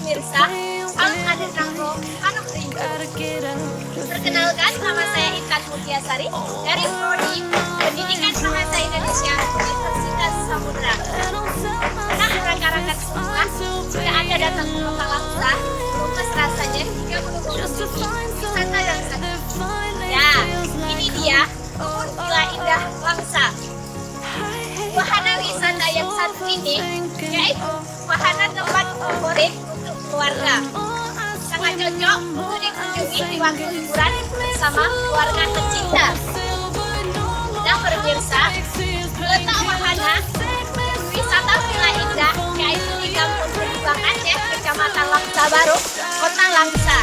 pemirsa, salam hadir nangro, anak rindu. Perkenalkan, nama saya Intan Mutiasari dari Prodi Pendidikan Bahasa Indonesia Universitas Samudra. Nah, rekan-rekan semua, jika Anda datang ke Kota Langsa, lupas rasanya hingga mengunjungi wisata yang satu. Ya, ini dia Kebun Villa Indah Langsa. Wahana wisata yang satu ini yaitu wahana tempat favorit untuk keluarga. Sangat cocok untuk dikunjungi di waktu liburan bersama keluarga tercinta. Nah pemirsa, letak wahana wisata Villa Indah yaitu di Kampung Berjuang Aceh, Kecamatan Langsa Baru, Kota Langsa.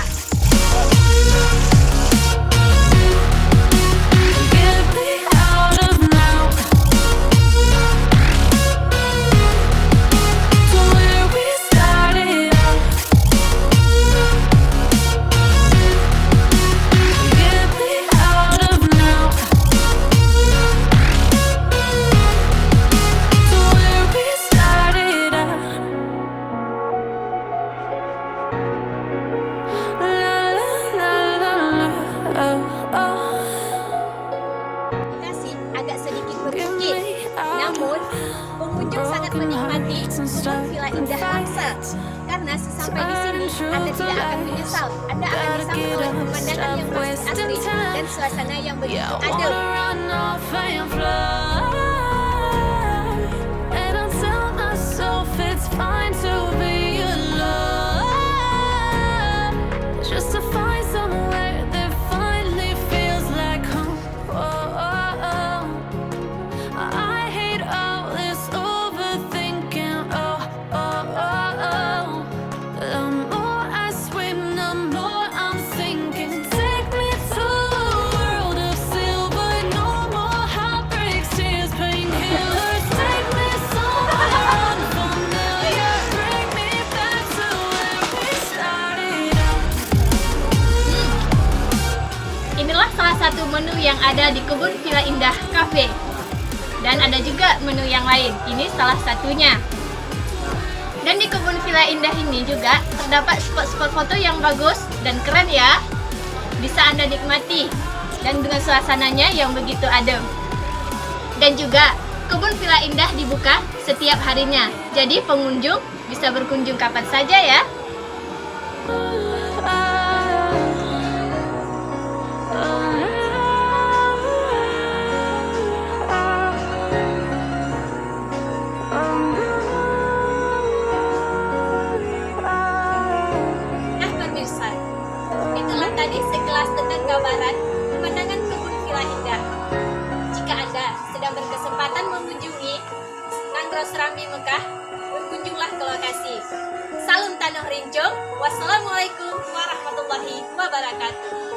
Agak sedikit berbukit, namun pengunjung sangat menikmati Kebun Villa Indah Langsa karena sesampai di sini Anda tidak akan menyesal. Anda akan disambut oleh pemandangan yang masih asri dan suasana yang begitu adem. Inilah salah satu menu yang ada di Kebun Villa Indah Cafe. Dan ada juga menu yang lain, ini salah satunya. Dan di Kebun Villa Indah ini juga terdapat spot-spot foto yang bagus dan keren ya. Bisa Anda nikmati dan dengan suasananya yang begitu adem. Dan juga Kebun Villa Indah dibuka setiap harinya. Jadi pengunjung bisa berkunjung kapan saja ya. Itulah tadi sekelas tentang gambaran pemandangan Kebun Villa Indah. Jika Anda sedang berkesempatan mengunjungi Nangro Serambi Mekah, berkunjunglah ke lokasi. Salam Tanah Rinjong. Wassalamualaikum warahmatullahi wabarakatuh.